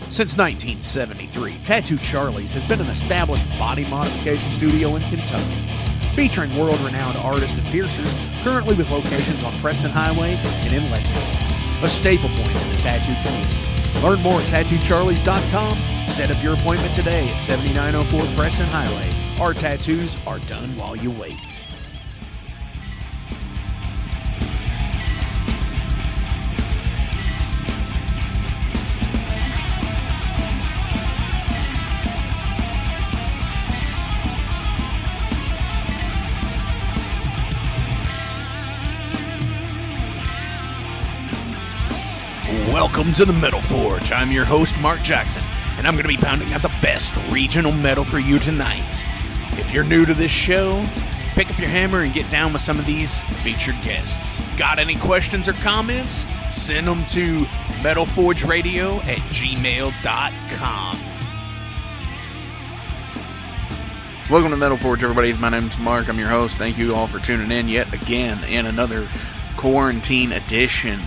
Since 1973, Tattoo Charlie's has been an established body modification studio in Kentucky, featuring world-renowned artists and piercers, currently with locations on Preston Highway and in Lexington, a staple point in the tattoo community. Learn more at TattooCharlies.com. Set up your appointment today at 7904 Preston Highway. Our tattoos are done while you wait. Welcome to the Metal Forge. I'm your host, Mark Jackson, and I'm going to be pounding out the best regional metal for you tonight. If you're new to this show, pick up your hammer and get down with some of these featured guests. Got any questions or comments? Send them to metalforgeradio@gmail.com. Welcome to Metal Forge, everybody. My name's Mark. I'm your host. Thank you all for tuning in yet again in another quarantine edition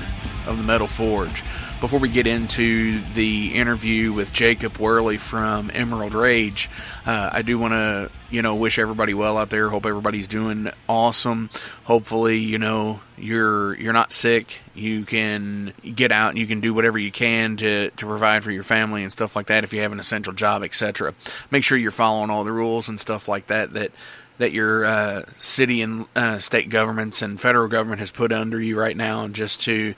of the Metal Forge. Before we get into the interview with Jacob Wherley from Emerald Rage, I do want to, wish everybody well out there. Hope everybody's doing awesome. Hopefully, you're not sick. You can get out and you can do whatever you can to provide for your family and stuff like that. If you have an essential job, etc. Make sure you're following all the rules and stuff like that your city and state governments and federal government has put under you right now, just to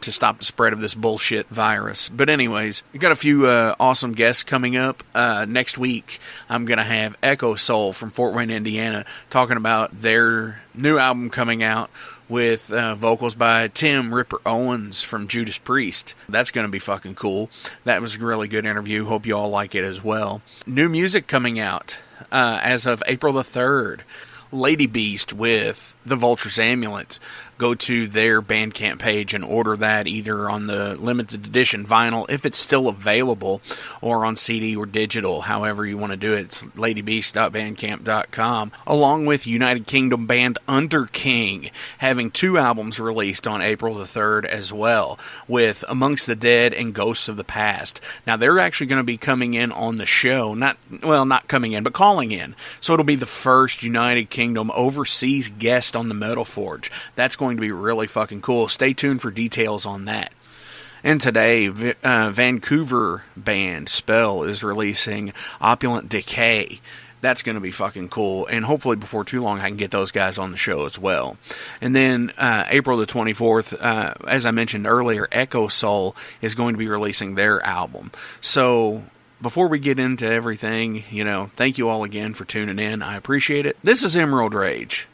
stop the spread of this bullshit virus. But anyways, we got a few awesome guests coming up. Next week, I'm going to have Echo Soul from Fort Wayne, Indiana, talking about their new album coming out with vocals by Tim Ripper Owens from Judas Priest. That's going to be fucking cool. That was a really good interview. Hope you all like it as well. New music coming out as of April the 3rd. Lady Beast with The Vulture's Amulet. Go to their Bandcamp page and order that either on the limited edition vinyl, if it's still available, or on CD or digital, however you want to do it. It's ladybeast.bandcamp.com. Along with United Kingdom band Underking, having 2 albums released on April the 3rd as well, with Amongst the Dead and Ghosts of the Past. Now, they're actually going to be coming in on the show. Not coming in, but calling in. So it'll be the first United Kingdom overseas guest on the Metal Forge. That's going to be really fucking cool. Stay tuned for details on that. And today, Vancouver band Spell is releasing Opulent Decay. That's going to be fucking cool, and hopefully before too long I can get those guys on the show as well. And then April the 24th, as I mentioned earlier, Echo Soul is going to be releasing their album. So before we get into everything, thank you all again for tuning in. I appreciate it. This is Emerald Rage.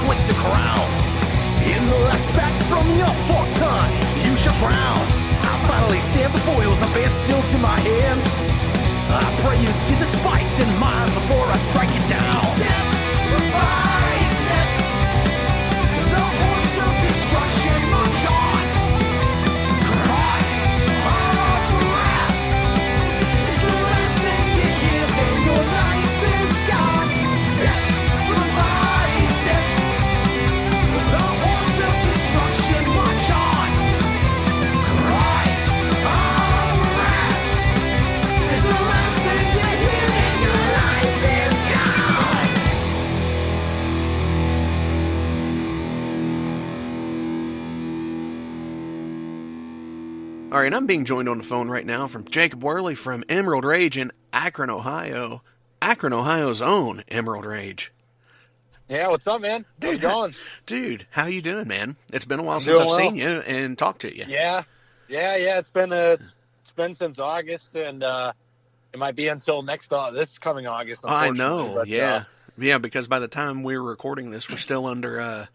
twist the crown. In the respect from your fortune, you shall drown. I finally stand before you with my band still to my hands. I pray you see the spite in mine before I strike it down. Step by step, the horns of destruction march on. Cry of wrath is the last thing you hear when your life is gone. Step by step, the horns of destruction march on. Cry of wrath is the last thing you hear when your life is gone. All right, I'm being joined on the phone right now from Jacob Wherley from Emerald Rage in Akron, Ohio. Akron, Ohio's own Emerald Rage. Yeah, what's up, man? How's it going? Dude, how you doing, man? It's been a while since I've seen you and talked to you. Yeah. It's been since August, and it might be until this coming August. I know, but, yeah. Yeah, because by the time we're recording this, we're still under,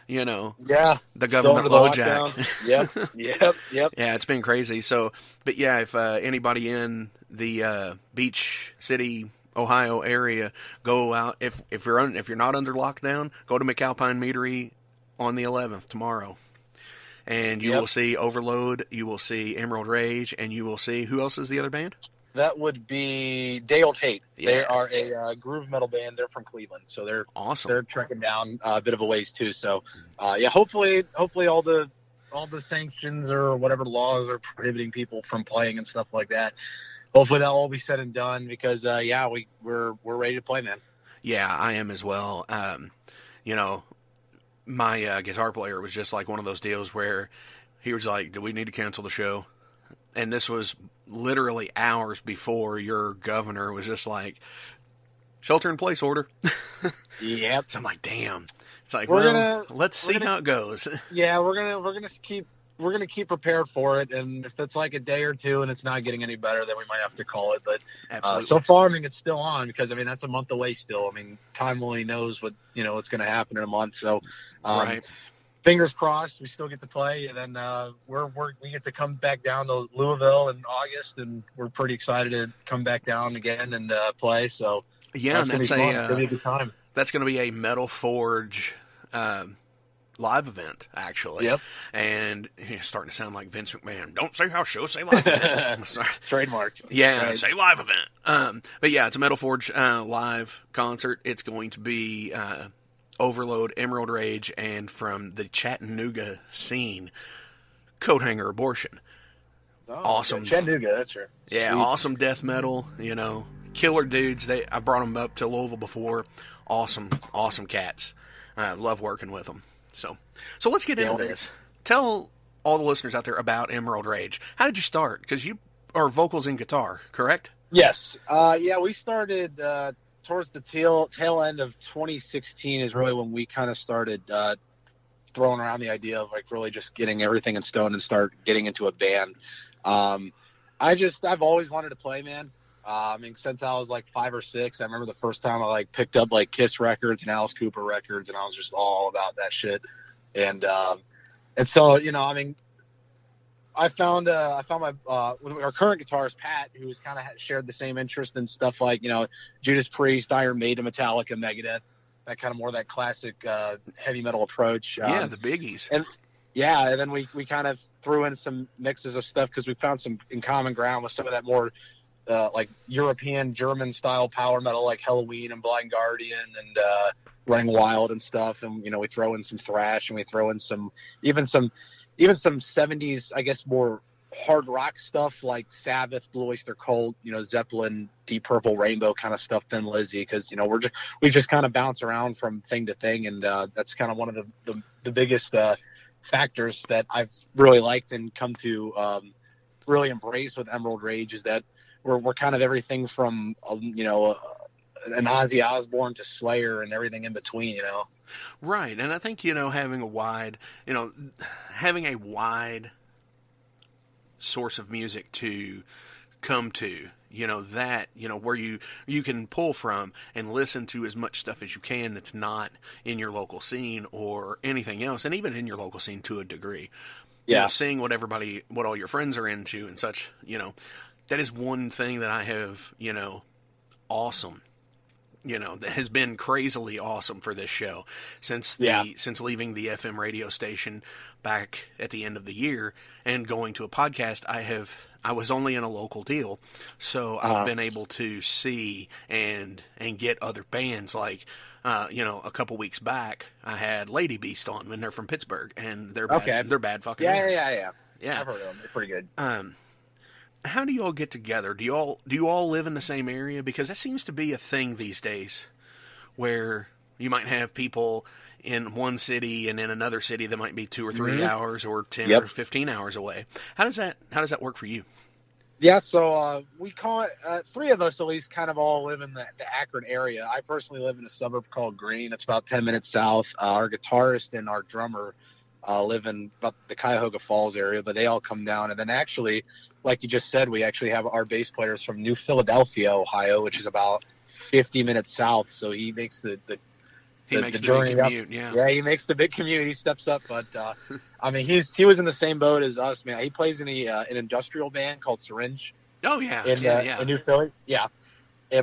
the government LoJack. Yep. Yeah, it's been crazy. So, but yeah, if anybody in the Beach City, Ohio area, go out. If you're not under lockdown, go to McAlpine Meadery on the 11th tomorrow, and you will see Overload. You will see Emerald Rage, and you will see, who else is the other band? That would be Day Old Hate. Yeah. They are a groove metal band. They're from Cleveland, so they're Awesome. They're trekking down a bit of a ways too. So, hopefully all the sanctions or whatever laws are prohibiting people from playing and stuff like that. Hopefully that'll all be said and done because we're ready to play, man. Yeah, I am as well. My guitar player was just like one of those deals where he was like, "Do we need to cancel the show?" And this was literally hours before your governor was just like, "Shelter in place order." Yep. So I'm like, damn. It's like, let's see how it goes. Yeah, we're gonna keep prepared for it, and if it's like a day or two and it's not getting any better, then we might have to call it. But so far, it's still on because that's a month away still. Time only knows what's going to happen in a month. So, right. Fingers crossed, we still get to play, and then we get to come back down to Louisville in August, and we're pretty excited to come back down again and play. So yeah, that's and gonna be a good time. That's going to be a Metal Forge live event, actually. Yep. And starting to sound like Vince McMahon. Don't say house show, say live event. Trademark. Yeah, right. Say live event. But yeah, it's a Metal Forge live concert. It's going to be Overload, Emerald Rage, and from the Chattanooga scene, Coathanger Abortion. Oh, awesome. Yeah, Chattanooga, that's right. Yeah, Sweet. Awesome death metal, killer dudes. I brought them up to Louisville before. Awesome cats. Love working with them. So let's get into this. Tell all the listeners out there about Emerald Rage. How did you start? Because you are vocals and guitar, correct? Yes. We started towards the tail end of 2016 is really when we kind of started throwing around the idea of like really just getting everything in stone and start getting into a band. I've always wanted to play, man. Since I was like 5 or 6, I remember the first time I like picked up like Kiss records and Alice Cooper records, and I was just all about that shit. And so I found my our current guitarist Pat, who was kind of shared the same interest in stuff like Judas Priest, Iron Maiden, Metallica, Megadeth, that kind of more that classic heavy metal approach. The biggies. And then we kind of threw in some mixes of stuff because we found some in common ground with some of that more like European German style power metal like Halloween and Blind Guardian and Running Wild and stuff. And we throw in some thrash and we throw in some 70s, I guess, more hard rock stuff like Sabbath, Blue Oyster Cult, Zeppelin, Deep Purple, Rainbow kind of stuff, Thin Lizzy, because we just kind of bounce around from thing to thing, and that's kind of one of the biggest factors that I've really liked and come to really embrace with Emerald Rage is that we're kind of everything from an Ozzy Osbourne to Slayer and everything in between, Right, and I think having a wide source of music to come to, that, where you can pull from and listen to as much stuff as you can that's not in your local scene or anything else, and even in your local scene to a degree. Seeing what all your friends are into and such, that is one thing that I have, awesome, that has been crazily awesome for this show since leaving the FM radio station back at the end of the year and going to a podcast. I was only in a local deal, so I've been able to see and get other bands like, a couple weeks back, I had Lady Beast on, and they're from Pittsburgh, and they're bad fucking bands. Yeah. I've heard of them. They're pretty good. How do you all get together? Do you all live in the same area? Because that seems to be a thing these days, where you might have people in one city and in another city that might be 2 or 3 hours or 10 or 15 hours away. How does that work for you? Yeah, so we call it, 3 of us at least kind of all live in the Akron area. I personally live in a suburb called Greene. It's about 10 minutes south. Our guitarist and our drummer live in about the Cuyahoga Falls area, but they all come down. And then actually, like you just said, we actually have our bass players from New Philadelphia, Ohio, which is about 50 minutes south. So he makes the journey big commute, Yeah, he makes the big commute. He steps up, but I mean, he was in the same boat as us, man. He plays in an industrial band called Syringe. Oh yeah, in New Philly, yeah.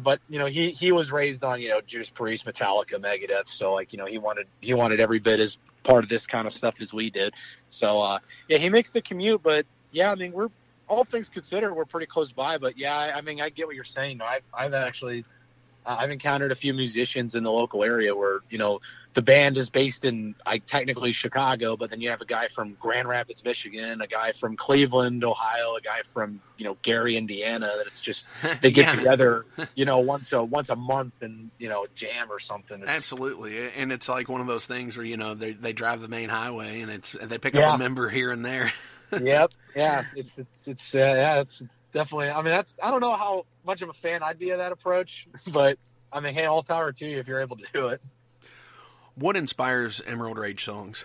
But he was raised on Judas Priest, Metallica, Megadeth, so like he wanted every bit as part of this kind of stuff as we did. So he makes the commute, but yeah, I mean, we're all things considered, we're pretty close by. But yeah, I mean, I get what you're saying. I've actually I've encountered a few musicians in the local area where, the band is based in technically Chicago, but then you have a guy from Grand Rapids, Michigan, a guy from Cleveland, Ohio, a guy from, Gary, Indiana, that it's just, they get together, once a month and, jam or something. Absolutely. And it's like one of those things where, they drive the main highway and they pick up a member here and there. Yep. Yeah. It's definitely, I mean, I don't know how much of a fan I'd be of that approach, but I mean, hey, all power to you if you're able to do it. What inspires Emerald Rage songs?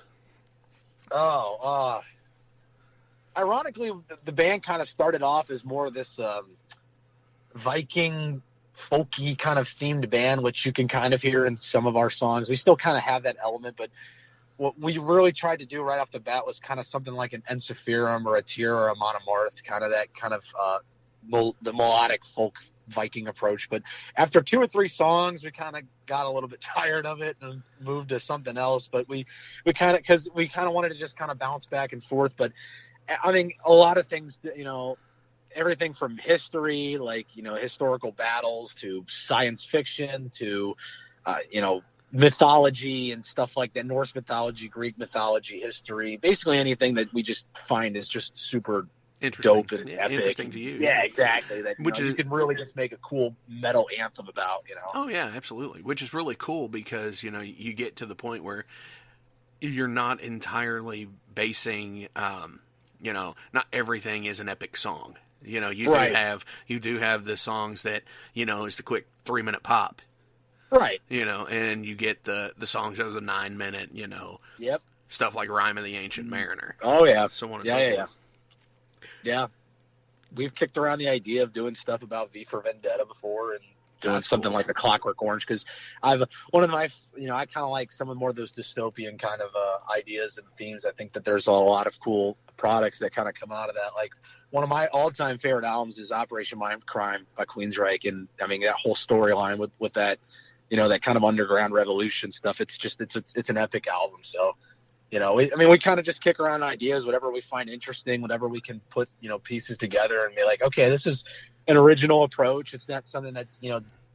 Ironically, the band kind of started off as more of this Viking folky kind of themed band, which you can kind of hear in some of our songs. We still kind of have that element, but what we really tried to do right off the bat was kind of something like an Ensiferum or a Tyr or a Monomarth, kind of that kind of the melodic folk Viking approach. But after 2 or 3 songs, we kind of got a little bit tired of it and moved to something else. But we kind of wanted to just kind of bounce back and forth. But I mean, a lot of things, everything from history, like, historical battles, to science fiction, to, mythology and stuff like that, Norse mythology, Greek mythology, history, basically anything that we just find is just super dope and epic. Interesting to you. Yeah, exactly. That you can really just make a cool metal anthem about, Oh yeah, absolutely. Which is really cool because, you get to the point where you're not entirely basing, not everything is an epic song. You do have the songs that, is the quick 3-minute pop. Right. And you get the songs that are the 9-minute, Yep. stuff like Rime of the Ancient Mariner. Oh yeah. So on and so forth. Yeah. We've kicked around the idea of doing stuff about V for Vendetta before and doing something like a Clockwork Orange, because I kind of like some of more of those dystopian kind of ideas and themes. I think that there's a lot of cool products that kind of come out of that. Like, one of my all-time favorite albums is Operation Mindcrime by Queensryche, and I mean that whole storyline with that, that kind of underground revolution stuff. It's just it's an epic album. So, we kind of just kick around ideas, whatever we find interesting, whatever we can put, pieces together and be like, okay, this is an original approach. It's not something that's,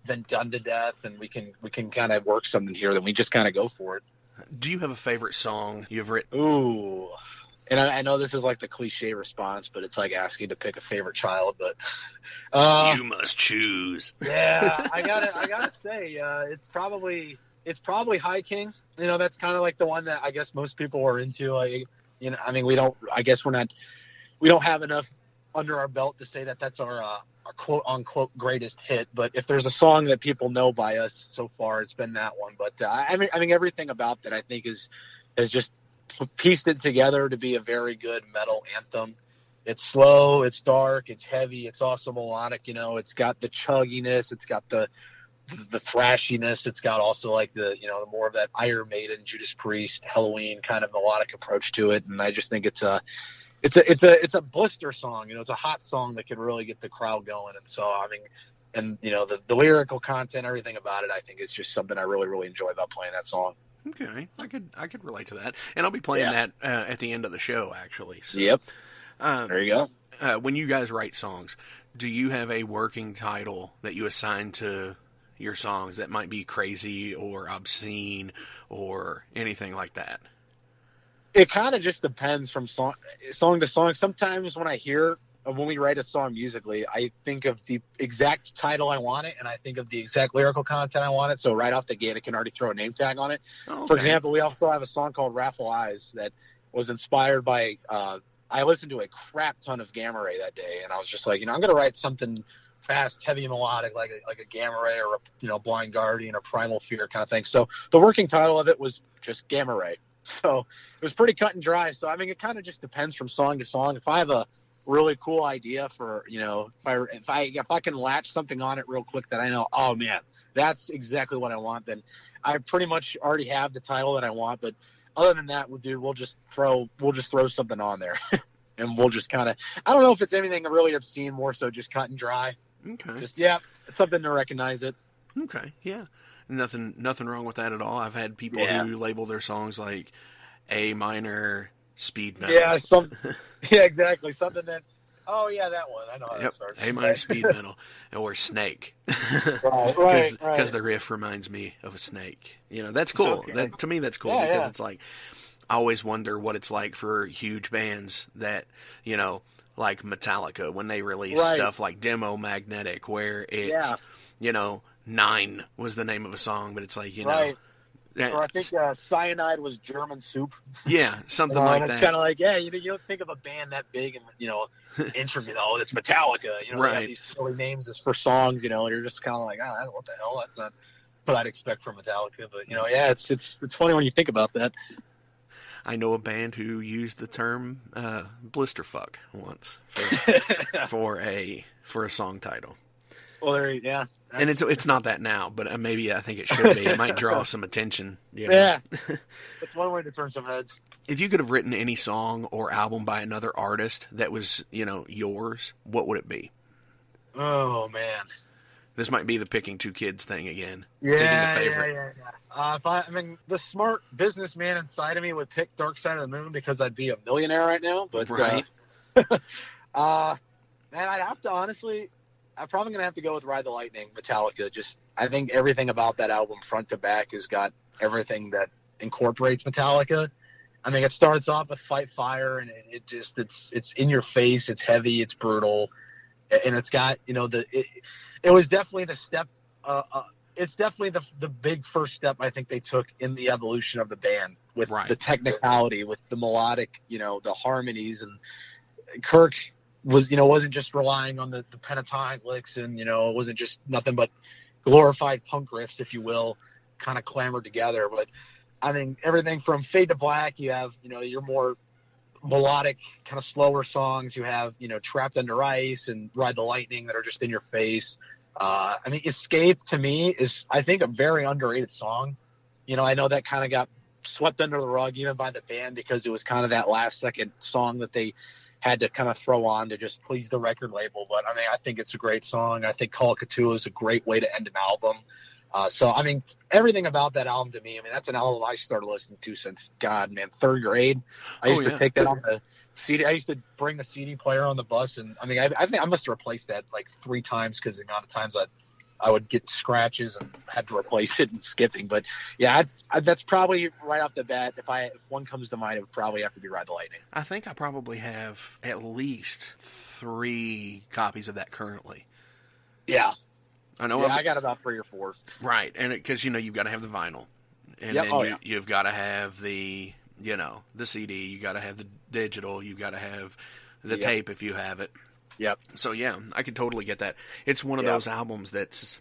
been done to death, and we can kind of work something here. Then we just kind of go for it. Do you have a favorite song you've written? Ooh. And I know this is like the cliche response, but it's like asking to pick a favorite child, but you must choose. Yeah, I gotta say, it's probably High King. That's kind of like the one that I guess most people are into. Like, we don't have enough under our belt to say that that's our quote unquote greatest hit. But if there's a song that people know by us so far, it's been that one. But I mean, everything about that I think is just pieced it together to be a very good metal anthem. It's slow, it's dark, it's heavy, it's also melodic. It's got the chugginess, it's got the thrashiness, it's got also like the more of that Iron Maiden, Judas Priest, Halloween kind of melodic approach to it. And I just think it's a blister song. It's a hot song that can really get the crowd going. And so the lyrical content, everything about it, I think is just something I really, really enjoy about playing that song. Okay, I could relate to that, and I'll be playing that at the end of the show, actually. So, yep. There you go. When you guys write songs, do you have a working title that you assign to your songs that might be crazy or obscene or anything like that? It kind of just depends from song to song. Sometimes when we write a song musically, I think of the exact title I want it, and I think of the exact lyrical content I want it. So right off the gate, I can already throw a name tag on it. Oh, okay. For example, we also have a song called Raffle Eyes that was inspired by I listened to a crap ton of Gamma Ray that day, and I was just like, I'm going to write something fast, heavy, melodic, like a Gamma Ray or a Blind Guardian or Primal Fear kind of thing. So the working title of it was just Gamma Ray. So it was pretty cut and dry. So it kind of just depends from song to song. If I have a really cool idea for if I can latch something on it real quick that I know, oh man, that's exactly what I want, then I pretty much already have the title that I want. But other than that, we'll just throw something on there. And we'll just kind of, I don't know if it's anything really obscene, more so just cut and dry. Okay. Just, it's something to recognize it. Okay, yeah. Nothing wrong with that at all. I've had people who label their songs like A minor speed metal. Yeah, exactly. Something that, oh yeah, that one. I know how that starts. A minor speed metal. Or Snake. Right. Because the riff reminds me of a snake. That's cool. Okay. To me, that's cool because it's like, I always wonder what it's like for huge bands that, like Metallica, when they release stuff like Demo Magnetic, where it's, 9 was the name of a song, but it's like, Right. Or I think Cyanide was German Soup. Yeah, something like that. It's kind of like, you don't think of a band that big and, intricate, it's Metallica. They have these silly names as for songs, you're just kind of like, what the hell? That's not what I'd expect from Metallica. But, it's funny when you think about that. I know a band who used the term blisterfuck once for a song title. Well, and it's not that now, but maybe I think it should be. It might draw some attention. Yeah, that's one way to turn some heads. If you could have written any song or album by another artist that was yours, what would it be? Oh man, this might be the picking two kids thing again. Yeah, picking the favorite. Yeah. The smart businessman inside of me would pick Dark Side of the Moon because I'd be a millionaire right now. But right. Man, I'd have to honestly. I'm probably gonna have to go with Ride the Lightning, Metallica. I think everything about that album, front to back, has got everything that incorporates Metallica. It starts off with Fight Fire, and it's in your face, it's heavy, it's brutal, and it's got it was definitely the step. It's definitely the big first step I think they took in the evolution of the band with the technicality, with the melodic, the harmonies, and Kirk wasn't just relying on the pentatonic licks, and it wasn't just nothing but glorified punk riffs, if you will, kind of clamored together. But everything from Fade to Black, you have your more melodic, kind of slower songs. You have Trapped Under Ice and Ride the Lightning that are just in your face. Escape to me is, I think, a very underrated song. I know that kind of got swept under the rug even by the band because it was kind of that last second song that they had to kind of throw on to just please the record label. But I think it's a great song. I think Call of Cthulhu is a great way to end an album. Everything about that album to me, that's an album I started listening to since, third grade. I used to take that on the CD. I used to bring the CD player on the bus, and I think I must have replaced that like 3 times because the amount of times I would get scratches and had to replace it and skipping. But yeah, that's probably right off the bat. If one comes to mind, it would probably have to be Ride the Lightning. I think I probably have at least 3 copies of that currently. Yeah. I know. Yeah, I got about 3 or 4. Right, and because you've got to have the vinyl, and then you've got to have the the CD, you got to have the digital, you got to have the tape if you have it. Yep. So yeah, I could totally get that. It's one of those albums that's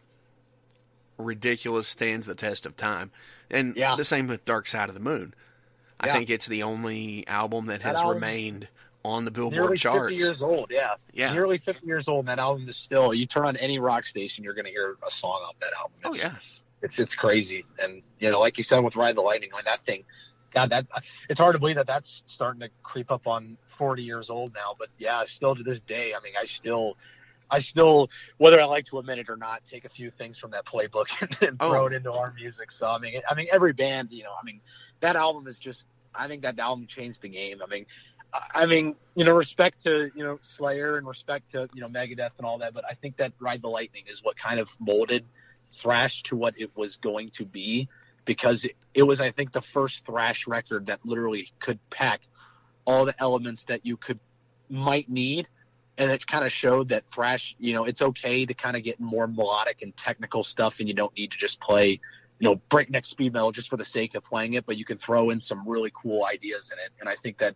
ridiculous, stands the test of time, and the same with Dark Side of the Moon. I think it's the only album that has remained on the Billboard nearly charts. 50 years old, yeah. Nearly 50 years old, and that album is still, you turn on any rock station, you're going to hear a song off that album. It's crazy. And, like you said with Ride the Lightning, like that thing, God, it's hard to believe that that's starting to creep up on 40 years old now. But, yeah, still to this day, I mean, I still, whether I like to admit it or not, take a few things from that playbook and throw it into our music. So, I mean, every band, that album is just, I think that album changed the game. I mean, respect to, Slayer and respect to, Megadeth and all that. But I think that Ride the Lightning is what kind of molded thrash to what it was going to be, because it was, I think, the first thrash record that literally could pack all the elements that you might need. And it kind of showed that thrash, it's okay to kind of get more melodic and technical stuff, and you don't need to just play, breakneck speed metal just for the sake of playing it, but you can throw in some really cool ideas in it. And I think that,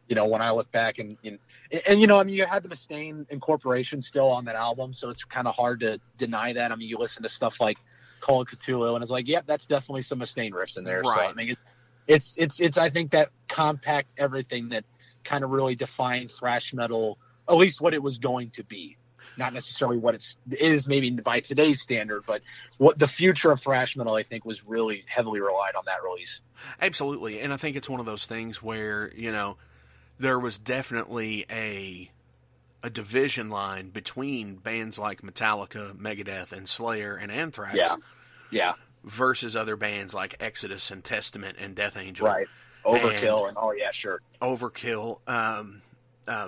when I look back and you had the Mustaine incorporation still on that album, so it's kind of hard to deny that. I mean, you listen to stuff like Call of Cthulhu, and it's like, yep, that's definitely some Mustaine riffs in there. Right. So I mean, it's I think that compact everything that kind of really defined thrash metal, at least what it was going to be. Not necessarily what it is maybe by today's standard, but what the future of thrash metal, I think, was really heavily relied on that release. Absolutely. And I think it's one of those things where, there was definitely a division line between bands like Metallica, Megadeth, and Slayer and Anthrax. Yeah. Versus other bands like Exodus and Testament and Death Angel. Right. Overkill and oh yeah, sure. Overkill,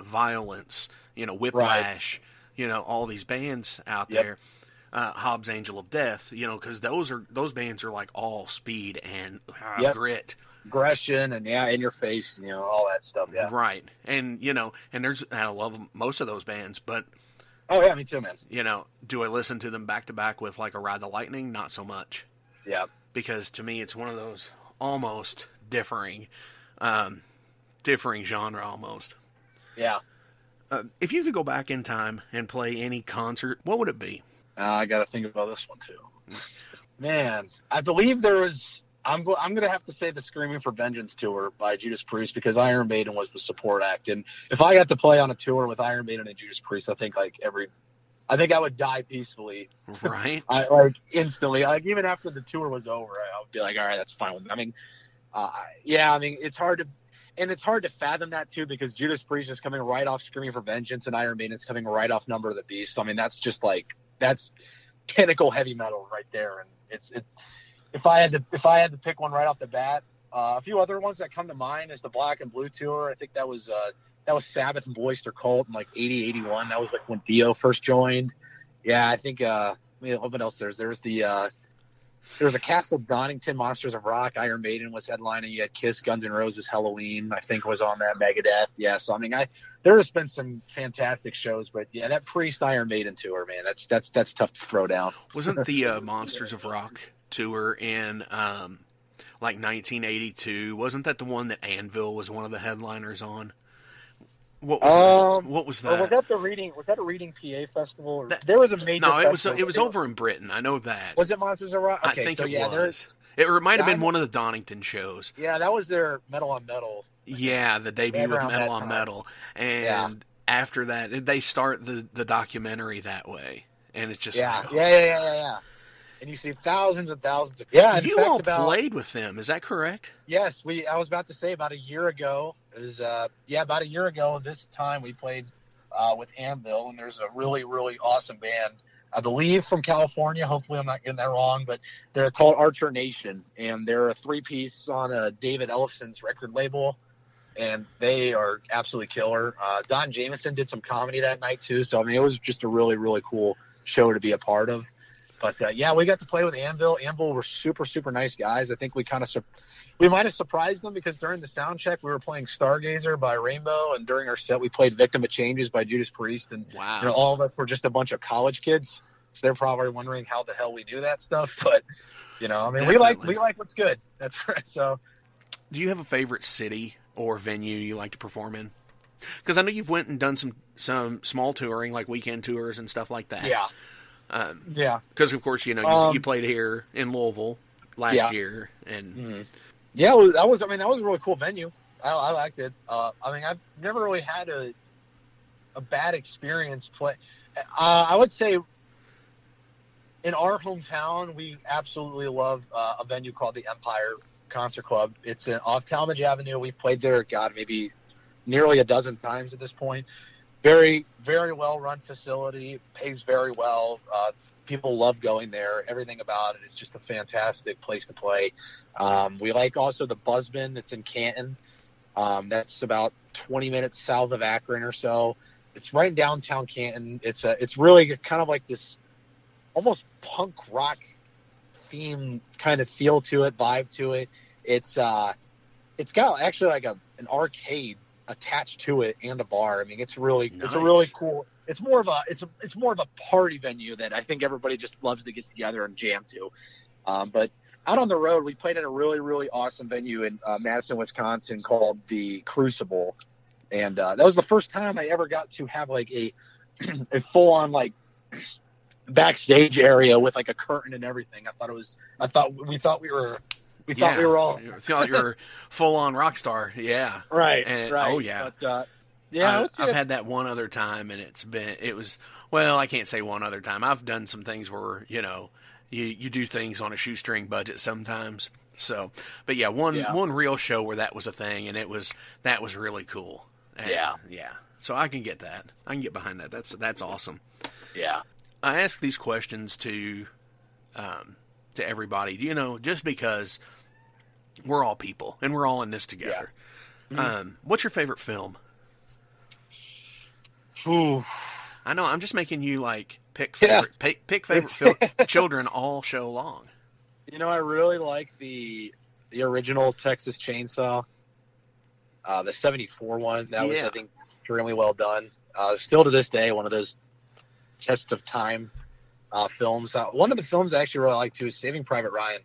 Violence, Whiplash, all these bands out there. Hobbs Angel of Death, because those bands are like all speed and grit. Aggression and in your face, all that stuff. Yeah. Right. And, and I love most of those bands, but. Oh yeah, me too, man. Do I listen to them back to back with like a Ride the Lightning? Not so much. Yeah. Because to me, it's one of those almost differing genre almost. Yeah. If you could go back in time and play any concert, what would it be? I got to think about this one too. Man, I believe there was. I'm going to have to say the Screaming for Vengeance tour by Judas Priest, because Iron Maiden was the support act. And if I got to play on a tour with Iron Maiden and Judas Priest, I think I would die peacefully. Right. Instantly. Even after the tour was over, I would be like, all right, that's fine with me. I mean, it's hard to fathom that too, because Judas Priest is coming right off Screaming for Vengeance and Iron Maiden is coming right off Number of the Beast. I mean, that's just that's pinnacle heavy metal right there. And if I had to pick one right off the bat, a few other ones that come to mind is the Black and Blue tour. I think that was Sabbath and Boyster Cult in like 80, 81. That was like when Dio first joined. Yeah, I think what else there's a Castle Donington, Monsters of Rock, Iron Maiden was headlining. You had Kiss, Guns N' Roses, Halloween, I think was on that, Megadeth. Yeah, so I mean, there has been some fantastic shows, but yeah, that Priest Iron Maiden tour, man, that's tough to throw down. Wasn't the Monsters of Rock tour in like 1982? Wasn't that the one that Anvil was one of the headliners on? What was that? Was that a Reading PA festival? Or, there was a major. No, it was over in Britain. I know that. Was it Monsters of Rock? Okay, I think it was. It might have been one of the Donington shows. Yeah, that was their Metal on Metal. Yeah, the debut with Metal on Metal, and after that, they start the documentary that way, and it's just yeah. And you see thousands and thousands of You all played with them, is that correct? Yes, I was about to say about a year ago. It was about a year ago this time we played with Anvil, and there's a really, really awesome band, I believe from California. Hopefully I'm not getting that wrong, but they're called Archer Nation, and they're a 3-piece on David Ellefson's record label, and they are absolutely killer. Don Jameson did some comedy that night too, so I mean it was just a really, really cool show to be a part of. But we got to play with Anvil. Anvil were super, super nice guys. I think we might have surprised them, because during the sound check we were playing Stargazer by Rainbow, and during our set we played Victim of Changes by Judas Priest, and wow. All of us were just a bunch of college kids, so they're probably wondering how the hell we do that stuff. But I mean, Definitely. we like what's good. That's right. So, do you have a favorite city or venue you like to perform in? Because I know you've went and done some small touring, like weekend tours and stuff like that. Yeah. Because of course, you played here in Louisville last year, and that was a really cool venue. I liked it. I mean, I've never really had a bad experience play. I would say in our hometown, we absolutely love a venue called the Empire Concert Club. It's off Talmadge Avenue. We've played there, God, maybe nearly a dozen times at this point. Very, very well run facility. Pays very well. People love going there. Everything about it is just a fantastic place to play. We like also the Buzzman that's in Canton. That's about 20 minutes south of Akron or so. It's right in downtown Canton. It's really kind of like this almost punk rock theme kind of feel to it, vibe to it. It's got actually like an arcade attached to it and a bar. I mean, it's a really cool. It's more of a party venue that I think everybody just loves to get together and jam to. But out on the road, we played at a really, really awesome venue in Madison, Wisconsin called the Crucible. And that was the first time I ever got to have like a full on like backstage area with like a curtain and everything. We thought we were all you thought you were full on rock star. Yeah. Right. Right. Oh yeah. But, yeah, I've had that one other time, and I can't say one other time. I've done some things where, you do things on a shoestring budget sometimes. So, but yeah, one real show where that was a thing, and that was really cool. And, yeah. So I can get that. I can get behind that. That's awesome. Yeah. I ask these questions to everybody, just because we're all people and we're all in this together. Yeah. Mm-hmm. What's your favorite film? Ooh. I know. I'm just making you like pick favorite film. Children all show long. I really like the original Texas Chainsaw, the '74 one. That was, I think, extremely well done. Still to this day, one of those test of time films. One of the films I actually really like too is Saving Private Ryan.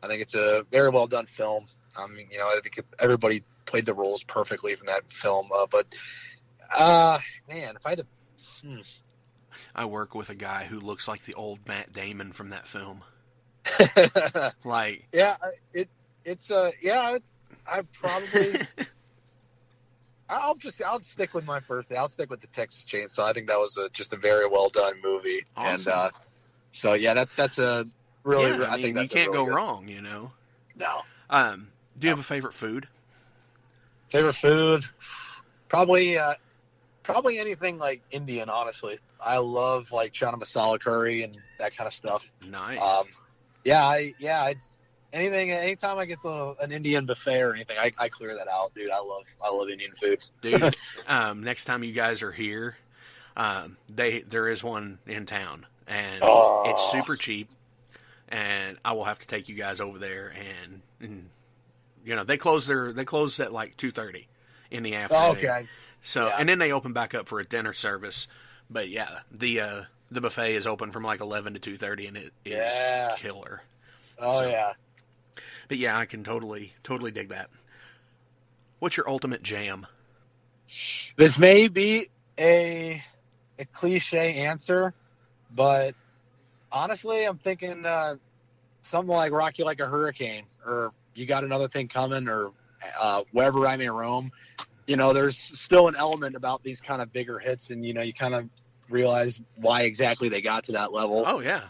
I think it's a very well done film. I mean, I think everybody played the roles perfectly from that film. But man, if I had to, I work with a guy who looks like the old Matt Damon from that film. Like, yeah, I probably. I'll stick with my first thing. I'll stick with the Texas Chainsaw. I think that was just a very well done movie. Awesome. And so yeah, that's a really. Yeah, I think you can't really go good. wrong. No. Do you have a favorite food? Favorite food, probably anything like Indian. Honestly, I love like chana masala curry and that kind of stuff. Nice. Anytime I get to an Indian buffet or anything, I clear that out, dude. I love Indian food. Dude, next time you guys are here, there is one in town, and it's super cheap, and I will have to take you guys over there, and they close at like 2:30 in the afternoon. Okay. So, and then they open back up for a dinner service, but yeah, the buffet is open from like 11 to 2:30, and it is killer. Yeah. But yeah, I can totally dig that. What's your ultimate jam? This may be a cliche answer, but honestly, I'm thinking something like Rock You Like a Hurricane, or You Got Another Thing Coming, or Wherever I May Roam. There's still an element about these kind of bigger hits, and you kind of realize why exactly they got to that level. Oh yeah.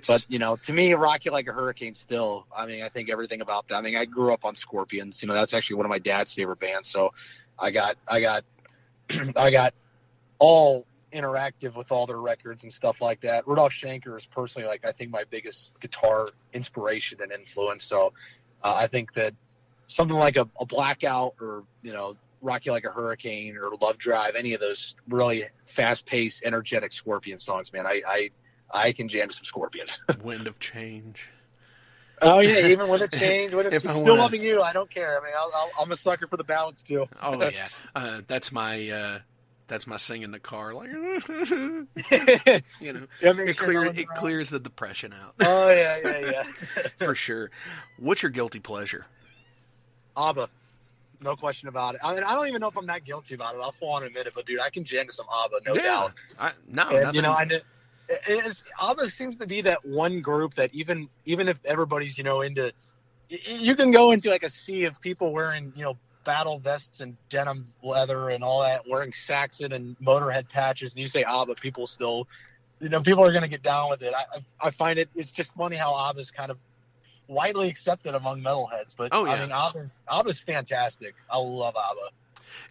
But, to me, Rock You Like a Hurricane still, I mean, I think everything about that. I mean, I grew up on Scorpions. That's actually one of my dad's favorite bands. So I got all interactive with all their records and stuff like that. Rudolph Schenker is personally, like, I think my biggest guitar inspiration and influence. So I think that something like a Blackout or, Rock You Like a Hurricane or Love Drive, any of those really fast-paced, energetic Scorpion songs, man, I can jam to some Scorpions. Wind of Change. Oh yeah, even with a change, still loving you, I don't care. I mean, I'm a sucker for the balance too. Oh yeah, that's my sing in the car, like it clears the depression out. Oh yeah. For sure. What's your guilty pleasure? ABBA, no question about it. I mean, I don't even know if I'm that guilty about it. I'll full on admit it, but dude, I can jam to some ABBA, no doubt. Nothing. ABBA seems to be that one group that even if everybody's into, you can go into like a sea of people wearing battle vests and denim leather and all that, wearing Saxon and Motorhead patches, and you say ABBA, people still, people are going to get down with it. I find it's just funny how ABBA's kind of widely accepted among metalheads, but oh, yeah. I mean, ABBA's fantastic. I love ABBA.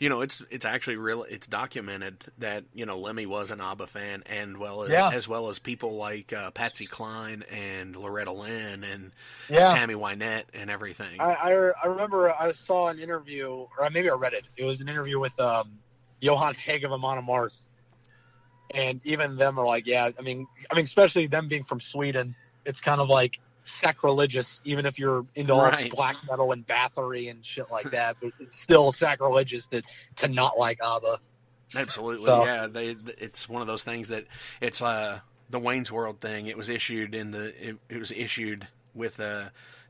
It's actually it's documented that, Lemmy was an ABBA fan, and as well as people like Patsy Cline and Loretta Lynn and Tammy Wynette and everything. I remember I saw an interview, or maybe I read it. It was an interview with Johan Haig of Amon Amarth, and even them are like, I mean, especially them being from Sweden, it's kind of like sacrilegious, even if you're into all black metal and Bathory and shit like that, but it's still sacrilegious to not like ABBA. Absolutely. So, yeah. It's one of those things that it's the Wayne's World thing. It was issued it was issued with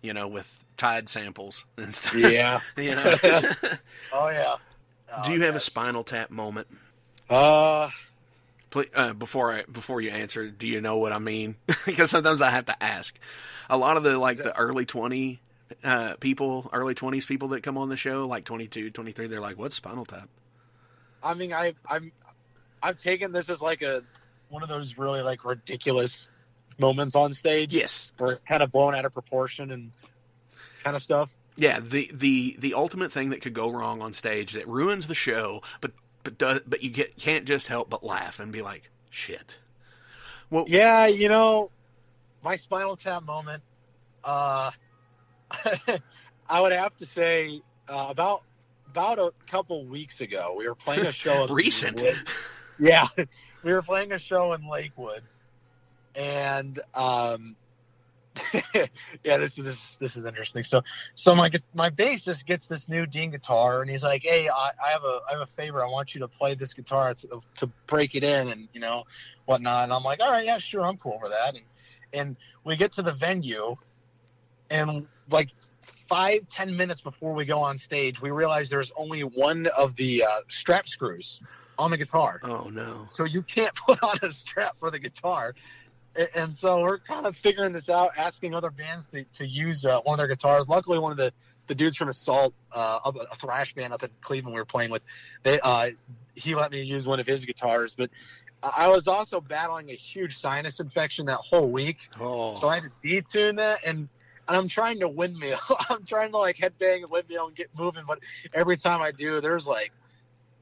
with Tide samples and stuff. Yeah. Oh yeah. Do you have a Spinal Tap moment? Please, before you answer, do you know what I mean? Because sometimes I have to ask. A lot of the early 20s people that come on the show, like 22, 23, they're like, "What's Spinal Tap?" I mean, I've taken this as like one of those really like ridiculous moments on stage. Yes, or kind of blown out of proportion and kind of stuff. Yeah, the ultimate thing that could go wrong on stage that ruins the show, but you can't just help but laugh and be like, shit. Well, yeah, my Spinal Tap moment, I would have to say about a couple weeks ago, we were playing a show. Recent. Yeah, we were playing a show in Lakewood, and yeah, this is interesting. So my bassist gets this new Dean guitar, and he's like, "Hey, I have a favor. I want you to play this guitar to break it in, and whatnot." And I'm like, "All right, yeah, sure, I'm cool for that." And we get to the venue, and like 5-10 minutes before we go on stage, we realize there's only one of the strap screws on the guitar. Oh no! So you can't put on a strap for the guitar. And so we're kind of figuring this out, asking other bands to use one of their guitars. Luckily, one of the dudes from Assault, a thrash band up in Cleveland we were playing with, he let me use one of his guitars. But I was also battling a huge sinus infection that whole week. Oh. So I had to detune that, and I'm trying to windmill. I'm trying to like headbang and windmill and get moving. But every time I do, there's like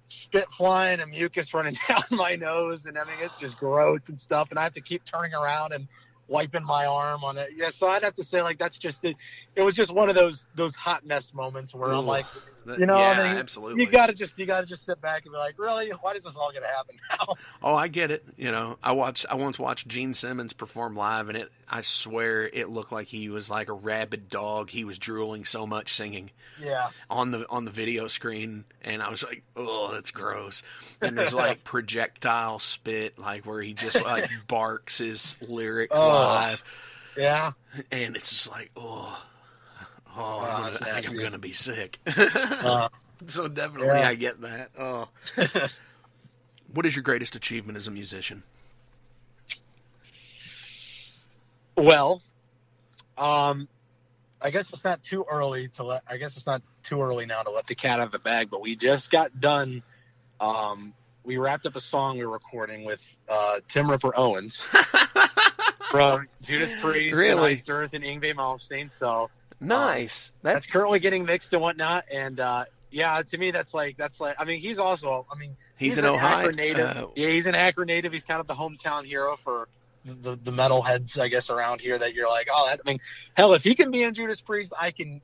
spit flying and mucus running down my nose, and I mean it's just gross and stuff, and I have to keep turning around and wiping my arm on it. Yeah, so I'd have to say like that's just it was just one of those hot mess moments where I'm like, absolutely. You gotta just sit back and be like, really, why is this all gonna happen now? Oh, I get it. I once watched Gene Simmons perform live, and I swear it looked like he was like a rabid dog. He was drooling so much singing. Yeah. On the video screen, and I was like, oh, that's gross. And there's like projectile spit, like where he just like barks his lyrics live. Yeah. And it's just like, I think I'm gonna be sick. So definitely, I get that. Oh. What is your greatest achievement as a musician? Well, I guess it's not too early now to let the cat out of the bag, but we just got done. We wrapped up a song we were recording with Tim Ripper Owens from Judas Priest, really? and Iced Earth, and Yngwie Malmsteen. So nice. That's currently getting mixed and whatnot. And yeah, to me, that's like. I mean, he's also. I mean, he's an Ohio Akron native. Yeah, he's an Akron native. He's kind of the hometown hero for the metalheads, I guess, around here. That you're like, I mean, hell, if he can be in Judas Priest, I can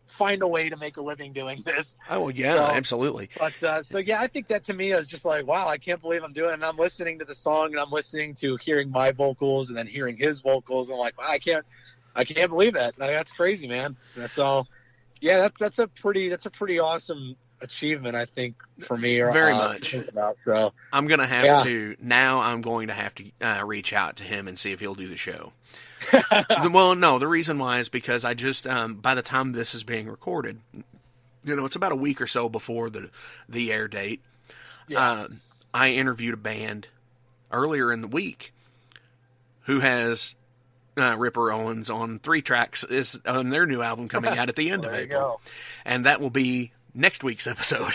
find a way to make a living doing this. Oh yeah, so, absolutely. But so yeah, I think that to me is just like, wow, I can't believe I'm doing it. And I'm listening to the song, and I'm listening to hearing my vocals, and then hearing his vocals, and I'm like, wow, I can't believe that. Like, that's crazy, man. So yeah, that's a pretty awesome achievement, I think, for me. Very much. To think about, so I'm going to have to reach out to him and see if he'll do the show. Well, no, the reason why is because I just, by the time this is being recorded, it's about a week or so before the air date. Yeah. I interviewed a band earlier in the week who has Ripper Owens on 3 tracks is on their new album coming out at the end of April. And that will be next week's episode.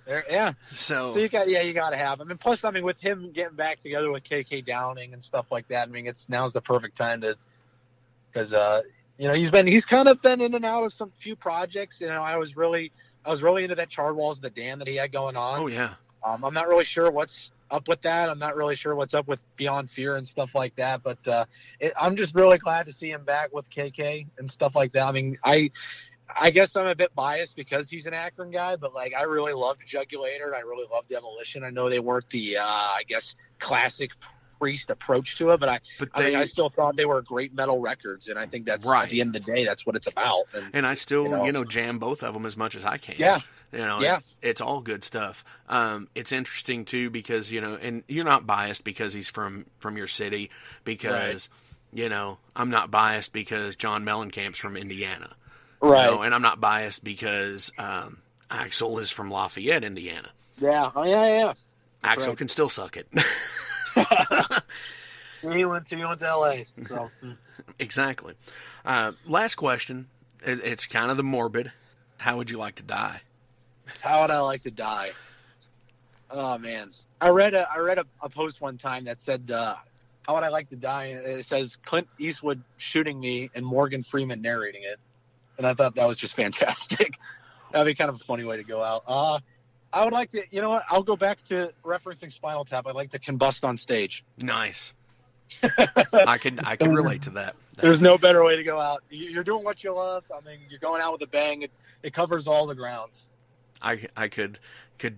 Yeah. So you got to have him. And plus, I mean, with him getting back together with KK Downing and stuff like that, I mean, now's the perfect time to, because he's kind of been in and out of some few projects. I was really into that Charred Walls of the Damned that he had going on. Oh yeah. I'm not really sure what's up with that. I'm not really sure what's up with Beyond Fear and stuff like that. But I'm just really glad to see him back with KK and stuff like that. I mean, I guess I'm a bit biased because he's an Akron guy, but like I really loved Jugulator and I really loved Demolition. I know they weren't the classic Priest approach to it, but I still thought they were great metal records, and I think that's right. At the end of the day, that's what it's about. And I still jam both of them as much as I can. Yeah. It's all good stuff. It's interesting too because and you're not biased because he's from your city, because I'm not biased because John Mellencamp's from Indiana. Right. And I'm not biased because Axel is from Lafayette, Indiana. Yeah. Oh, yeah. Axel can still suck it. He went to L.A. So. Exactly. Last question. It's kind of the morbid. How would you like to die? How would I like to die? Oh man, I read a post one time that said, "How would I like to die?" And it says Clint Eastwood shooting me and Morgan Freeman narrating it. And I thought that was just fantastic. That'd be kind of a funny way to go out. I would like to, I'll go back to referencing Spinal Tap. I'd like to combust on stage. Nice. I can relate to that. There's no better way to go out. You're doing what you love. I mean, you're going out with a bang. It covers all the grounds. I could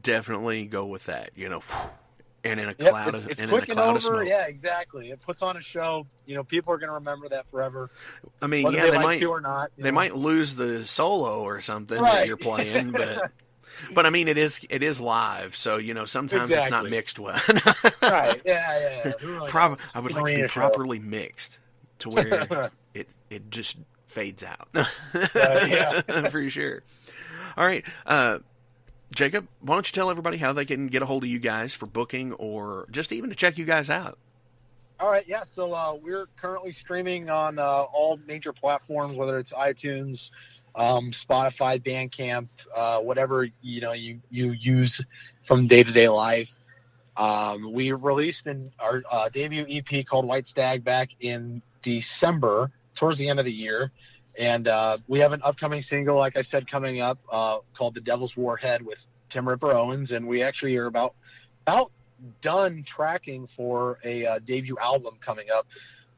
definitely go with that, and in a cloud of smoke. Yeah, exactly. It puts on a show. People are going to remember that forever. I mean, whether they might to or not. They might lose the solo or something right. that you're playing, but I mean, it is live, so sometimes It's not mixed well. Right? Yeah. Really I would like to be properly mixed to where it just fades out. Yeah, for sure. All right. Jacob, why don't you tell everybody how they can get a hold of you guys for booking or just even to check you guys out? All right, yeah. So we're currently streaming on all major platforms, whether it's iTunes, Spotify, Bandcamp, whatever you use from day-to-day life. We released our debut EP called White Stag back in December, towards the end of the year. And we have an upcoming single, like I said, coming up called The Devil's Warhead with Tim Ripper Owens. And we actually are about done tracking for a debut album coming up.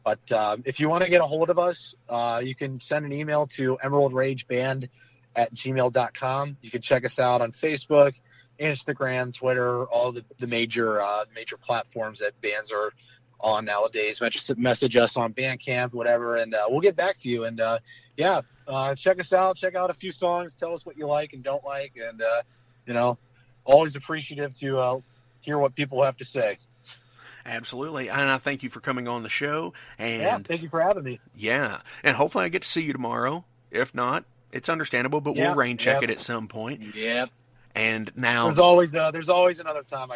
But if you want to get a hold of us, you can send an email to emeraldrageband@gmail.com. You can check us out on Facebook, Instagram, Twitter, all the major platforms that bands are on nowadays. Message us on Bandcamp, whatever, and we'll get back to you. And check us out. Check out a few songs. Tell us what you like and don't like. And always appreciative to hear what people have to say. Absolutely. And I thank you for coming on the show. And thank you for having me. Yeah. And hopefully I get to see you tomorrow. If not, it's understandable, but we'll rain check it at some point. Yep. And now there's always another time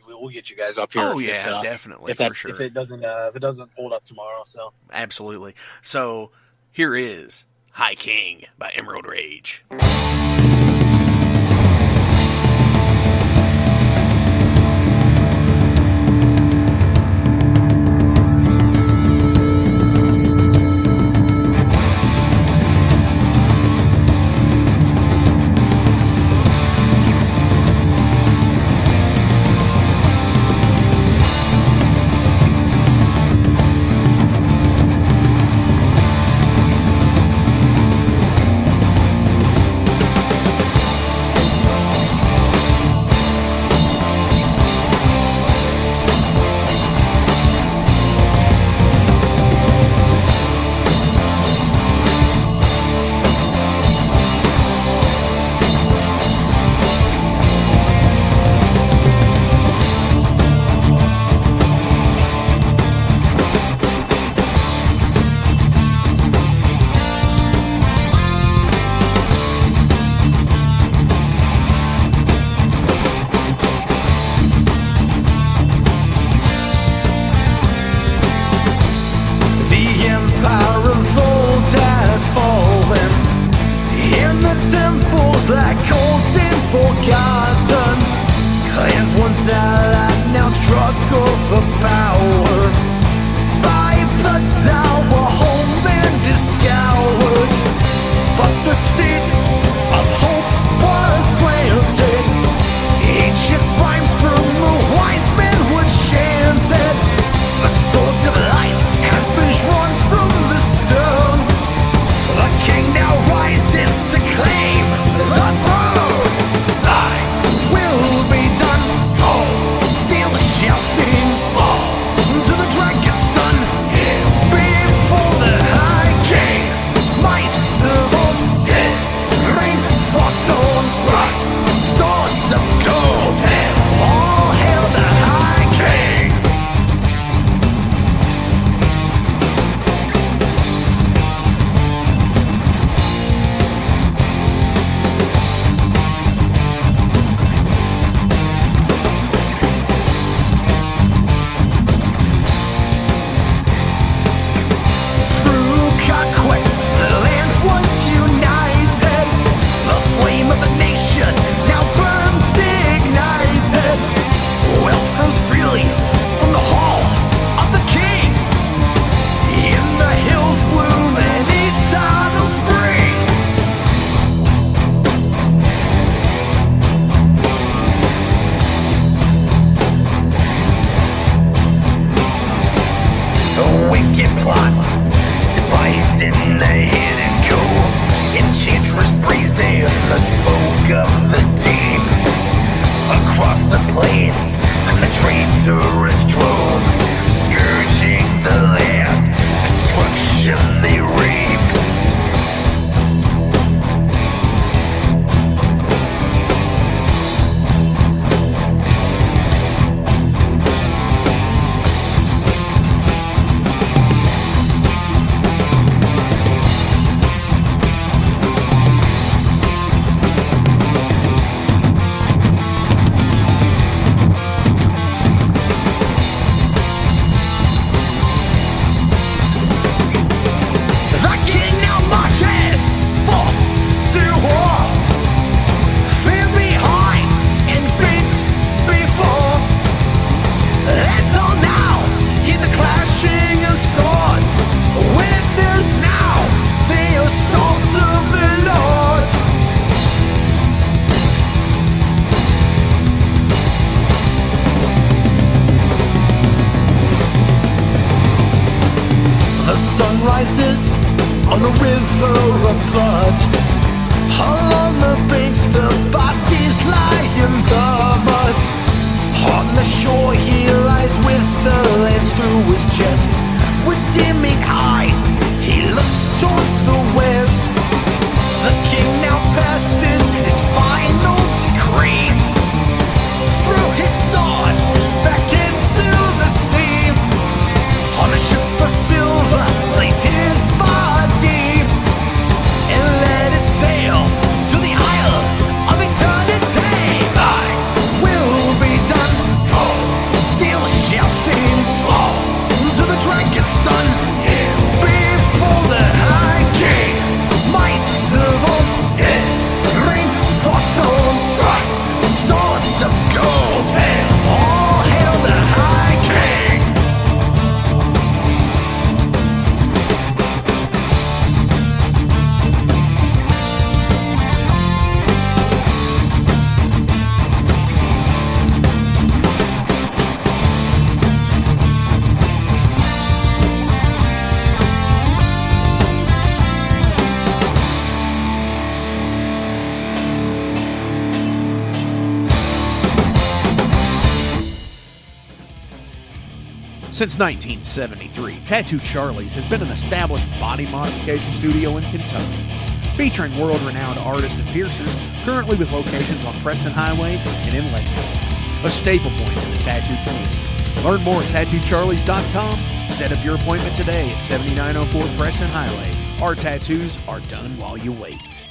we'll get you guys up here. Oh yeah, definitely, for sure. If it doesn't hold up tomorrow, so absolutely. So here is High King by Emerald Rage. cove. Enchantress breezing the smoke of the deep. Across the plains and the traitorous drove, scourging the land, destruction they reap. Rises on a river of blood. Along the banks the bodies lie in the mud. On the shore he lies with the lance through his chest. With dimming eyes he looks towards the west. The king now passes his final decree. Through his sword back into the sea. On a ship of silver place his body and let it sail to the isle of eternity. Thy will be done, steel shall sing to the dragon's son before the high king. Mights of old, rain fought on sword of gold. All hail the high king. Since 1973, Tattoo Charlie's has been an established body modification studio in Kentucky, featuring world-renowned artists and piercers, currently with locations on Preston Highway and in Lexington, a staple point in the tattoo community. Learn more at tattoocharlies.com. Set up your appointment today at 7904 Preston Highway. Our tattoos are done while you wait.